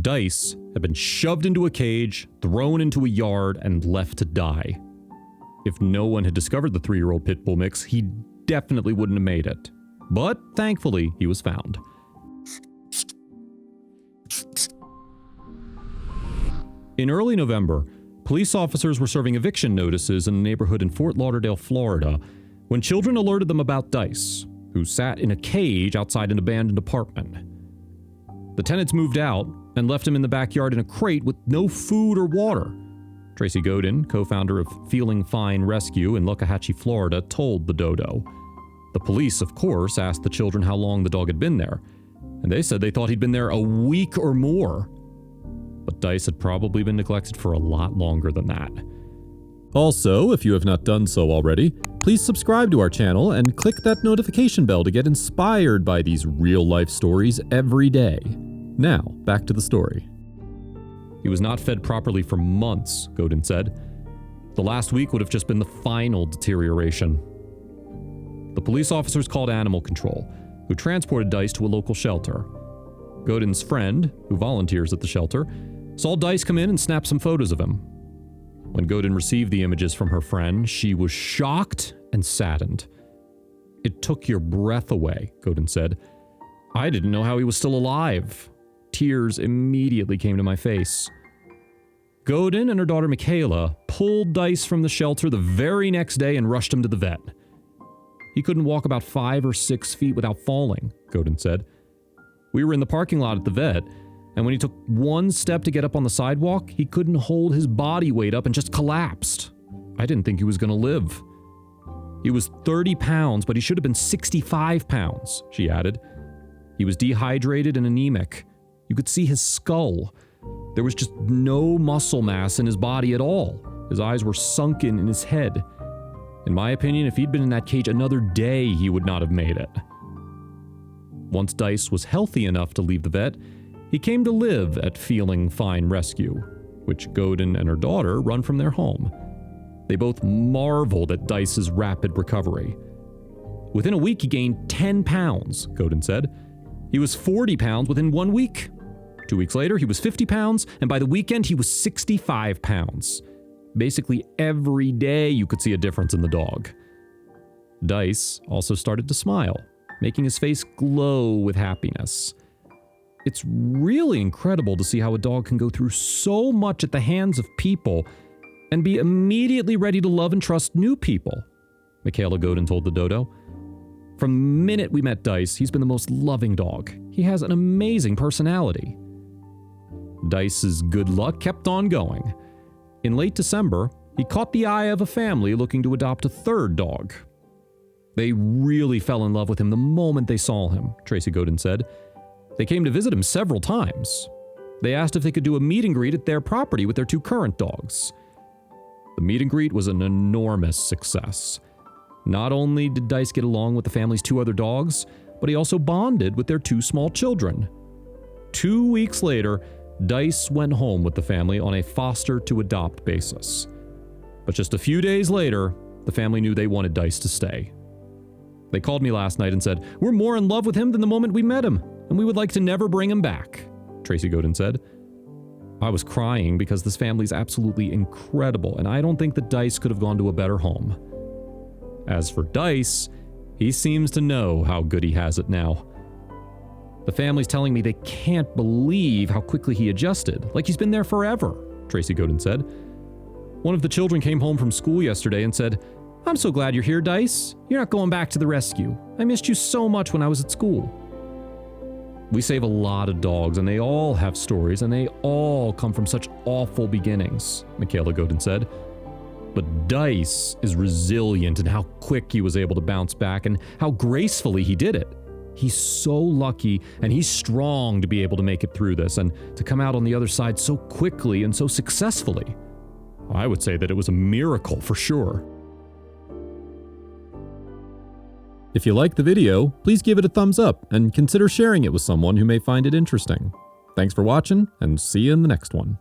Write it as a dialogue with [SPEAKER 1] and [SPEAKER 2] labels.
[SPEAKER 1] Dice had been shoved into a cage, thrown into a yard, and left to die. If no one had discovered the 3-year-old pit bull mix, he definitely wouldn't have made it. But thankfully, he was found. In early November, police officers were serving eviction notices in a neighborhood in Fort Lauderdale, Florida, when children alerted them about Dice, who sat in a cage outside an abandoned apartment. The tenants moved out and left him in the backyard in a crate with no food or water. Tracy Godin, co-founder of Feeling Fine Rescue in Lokahatchee, Florida, told the dodo. The police, of course, asked the children how long the dog had been there, and they said they thought he'd been there a week or more. But Dice had probably been neglected for a lot longer than that. Also, if you have not done so already, please subscribe to our channel and click that notification bell to get inspired by these real-life stories every day. Now, back to the story. He was not fed properly for months, Godin said. The last week would have just been the final deterioration. The police officers called animal control, who transported Dice to a local shelter. Godin's friend, who volunteers at the shelter, saw Dice come in and snap some photos of him. When Godin received the images from her friend, she was shocked and saddened. "It took your breath away," Godin said. "I didn't know how he was still alive." Tears immediately came to my face. Godin and her daughter Michaela pulled Dice from the shelter the very next day and rushed him to the vet. "He couldn't walk about 5 or 6 feet without falling," Godin said. "We were in the parking lot at the vet, and when he took one step to get up on the sidewalk, he couldn't hold his body weight up and just collapsed. I didn't think he was going to live." "He was 30 pounds, but he should have been 65 pounds, she added. "He was dehydrated and anemic. You could see his skull. There was just no muscle mass in his body at all. His eyes were sunken in his head. In my opinion, if he'd been in that cage another day, he would not have made it." Once Dice was healthy enough to leave the vet, he came to live at Feeling Fine Rescue, which Godin and her daughter run from their home. They both marveled at Dice's rapid recovery. "Within a week, he gained 10 pounds, Godin said. "He was 40 pounds within 1 week. 2 weeks later, he was 50 pounds, and by the weekend, he was 65 pounds. Basically, every day you could see a difference in the dog." Dice also started to smile, making his face glow with happiness. It's really incredible to see how a dog can go through so much at the hands of people and be immediately ready to love and trust new people, Michaela Godin told the dodo. "From the minute we met Dice, he's been the most loving dog. He has an amazing personality." Dice's good luck kept on going. In late December, he caught the eye of a family looking to adopt a third dog. "They really fell in love with him the moment they saw him," Tracy Godin said. "They came to visit him several times. They asked if they could do a meet and greet at their property with their 2 current dogs." The meet and greet was an enormous success. Not only did Dice get along with the family's 2 other dogs, but he also bonded with their 2 small children. 2 weeks later, Dice went home with the family on a foster-to-adopt basis. But just a few days later, the family knew they wanted Dice to stay. "They called me last night and said, 'We're more in love with him than the moment we met him, and we would like to never bring him back,'" Tracy Godin said. "I was crying because this family's absolutely incredible, and I don't think that Dice could have gone to a better home." As for Dice, he seems to know how good he has it now. "The family's telling me they can't believe how quickly he adjusted, like he's been there forever," Tracy Godin said. "One of the children came home from school yesterday and said, 'I'm so glad you're here, Dice. You're not going back to the rescue. I missed you so much when I was at school.'" We save a lot of dogs, and they all have stories, and they all come from such awful beginnings, Michaela Godin said. But Dice is resilient in how quick he was able to bounce back and how gracefully he did it. He's so lucky, and he's strong to be able to make it through this and to come out on the other side so quickly and so successfully. I would say that it was a miracle for sure. If you liked the video, please give it a thumbs up and consider sharing it with someone who may find it interesting. Thanks for watching, and see you in the next one.